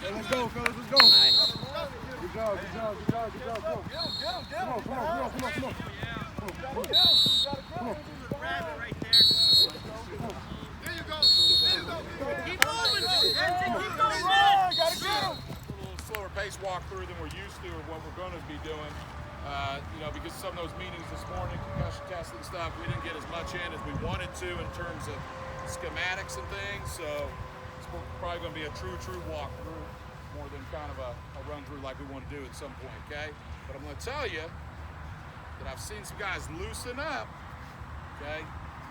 Hey, let's go, fellas. Let's go. Nice. Good job. Go. Come on. Grab it right there. There you go. Keep moving. Keep going. Gotta get him. A little slower pace walkthrough than we're used to or what we're going to be doing. Because some of those meetings this morning, concussion testing stuff, we didn't get as much in as we wanted to in terms of schematics and things. So it's probably going to be a true walkthrough more than kind of a run through like we want to do at some point, okay? But I'm going to tell you that I've seen some guys loosen up, okay?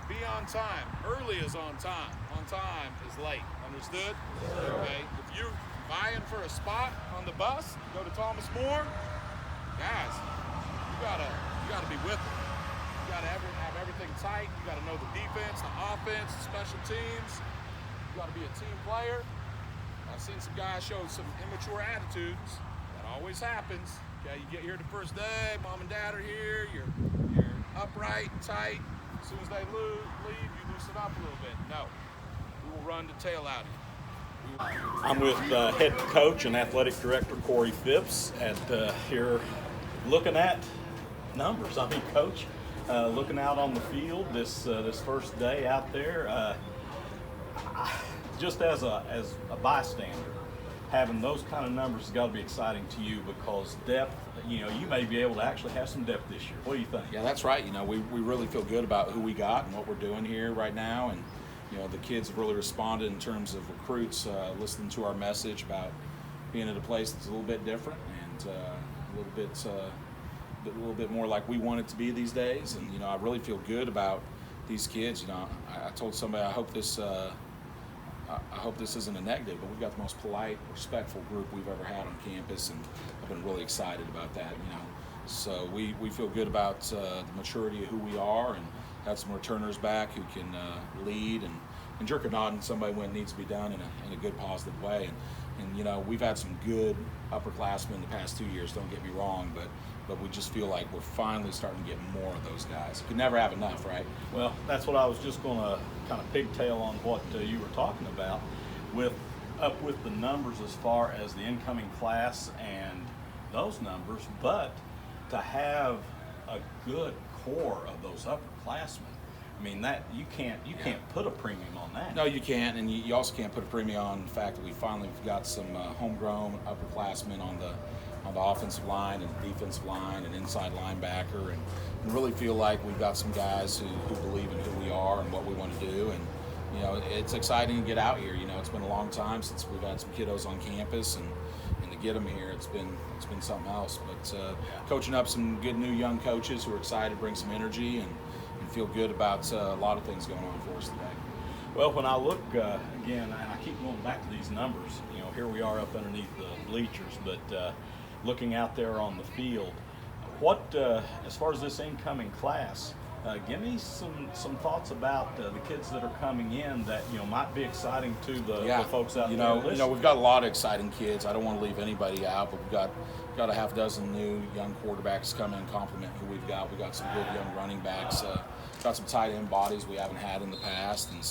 Be on time. Early is on time. On time is late. Understood? Okay. If you're vying for a spot on the bus, go to Thomas More, guys, you gotta be with it. You gotta have everything tight. You gotta know the defense, the offense, the special teams. You gotta be a team player. I've seen some guys show some immature attitudes. That always happens. Okay, you get here the first day, mom and dad are here, you're upright and tight. As soon as they leave, you loosen up a little bit. No, we will run the tail out of you. I'm with head coach and athletic director Corey Phipps here looking at numbers. I mean, coach, looking out on the field this first day out there, just as a bystander, having those kind of numbers has got to be exciting to you because depth, you may be able to actually have some depth this year. What do you think? Yeah, that's right. We really feel good about who we got and what we're doing here right now. And, the kids have really responded in terms of recruits listening to our message about being at a place that's a little bit different and a little bit more like we want it to be these days. And, I really feel good about these kids. I told somebody I hope this isn't a negative, but we've got the most polite, respectful group we've ever had on campus, and I've been really excited about that, So we feel good about the maturity of who we are, and had some returners back who can lead and jerk a nod in somebody when it needs to be done in a good, positive way. And we've had some good upperclassmen the past 2 years, don't get me wrong, but we just feel like we're finally starting to get more of those guys. You could never have enough, right? Well, that's what I was just going to kind of pigtail on what you were talking about with the numbers as far as the incoming class and those numbers, but to have a good core of those upperclassmen. I mean, that you can't put a premium on that. No, you can't, and you also can't put a premium on the fact that we finally got some homegrown upperclassmen on the offensive line and defensive line and inside linebacker, and really feel like we've got some guys who believe in who we are and what we want to do. And it's exciting to get out here. It's been a long time since we've had some kiddos on campus, and to get them here, it's been something else. But coaching up some good new young coaches who are excited to bring some energy and feel good about a lot of things going on for us today. Well, when I look again, and I keep going back to these numbers, here we are up underneath the bleachers, but looking out there on the field, what, as far as this incoming class, give me some thoughts about the kids that are coming in that might be exciting to the folks out there. We've got a lot of exciting kids. I don't want to leave anybody out, but we've got a half dozen new young quarterbacks come in and complement who we've got. We've got some good young running backs. Got some tight end bodies we haven't had in the past, and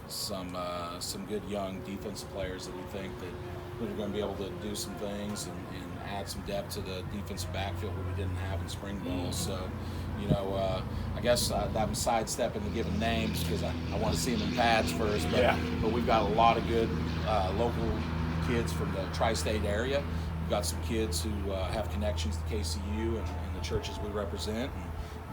some good young defensive players that we think that are going to be able to do some things and add some depth to the defensive backfield that we didn't have in spring ball. So, I guess I'm sidestepping the giving names because I want to see them in pads first. But we've got a lot of good local kids from the tri-state area. We've got some kids who have connections to KCU and the churches we represent. And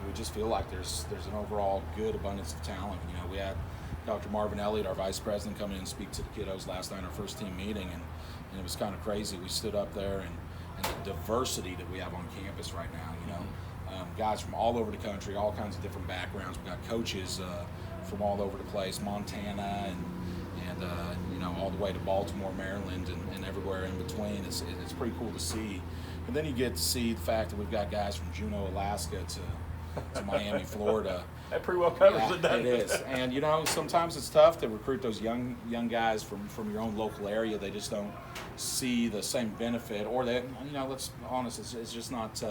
we just feel like there's an overall good abundance of talent. We had Dr. Marvin Elliott, our vice president, come in and speak to the kiddos last night in our first team meeting, and it was kind of crazy. We stood up there and the diversity that we have on campus right now, guys from all over the country, all kinds of different backgrounds. We've got coaches from all over the place, Montana and all the way to Baltimore, Maryland, and everywhere in between. It's pretty cool to see. And then you get to see the fact that we've got guys from Juneau, Alaska to Miami, Florida. That pretty well covers it, doesn't it? It is. And, sometimes it's tough to recruit those young guys from your own local area. They just don't see the same benefit, or they, let's be honest, it's just not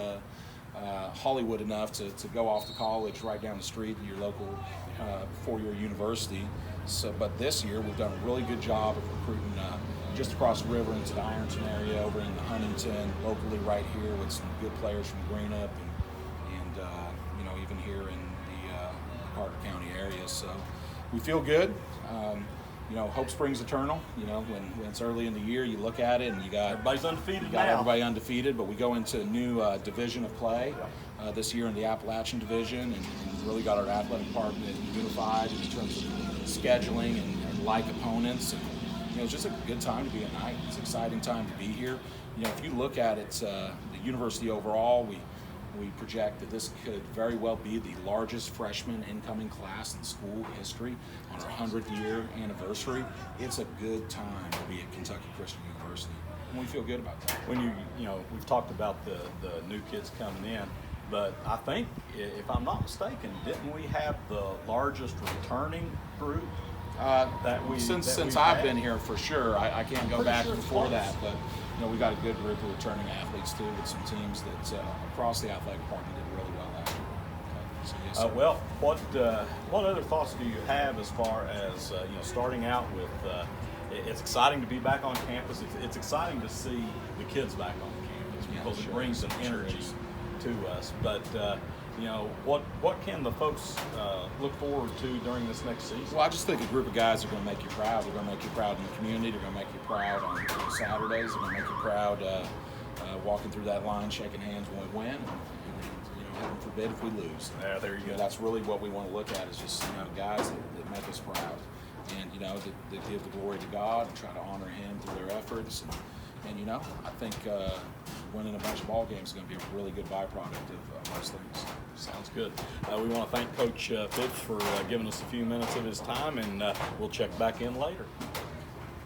Hollywood enough to go off to college right down the street at your local four-year university. So, but this year we've done a really good job of recruiting just across the river into the Ironton area, over in Huntington, locally right here with some good players from Greenup and you know, even here in the Carter County area. So we feel good. You know, hope springs eternal. You know, when it's early in the year, you look at it and you got Everybody's undefeated now. everybody undefeated, but we go into a new division of play this year in the Appalachian division, and really got our athletic department unified in terms of scheduling and like opponents. And, you know, it's just a good time to be at night. It's an exciting time to be here. You know, if you look at it, the university overall, we project that this could very well be the largest freshman incoming class in school history on our 100th year anniversary. It's a good time to be at Kentucky Christian University, and we feel good about that. When you know, we've talked about the new kids coming in, but I think, if I'm not mistaken, didn't we have the largest returning group Since I've been here, for sure. I can't go back sure it's before close. that, but you know, we got a good group of returning athletes too, with some teams that across the athletic department did really well last year. Okay. So, yes, sir. Well, what other thoughts do you have as far as you know, starting out with? It's exciting to be back on campus. It's exciting to see the kids back on campus because it brings some energy to us. But you know, what can the folks look forward to during this next season? Well, I just think a group of guys are going to make you proud. They're going to make you proud in the community. They're going to make you proud on Saturdays. They're going to make you proud walking through that line, shaking hands when we win, and you know, heaven forbid if we lose. Yeah, there you go. That's really what we want to look at, is just, you know, guys that make us proud, and you know, that give the glory to God and try to honor Him through their efforts. And you know, I think winning a bunch of ball games is going to be a really good byproduct of most things. Sounds good. We want to thank Coach Phipps for giving us a few minutes of his time, and we'll check back in later.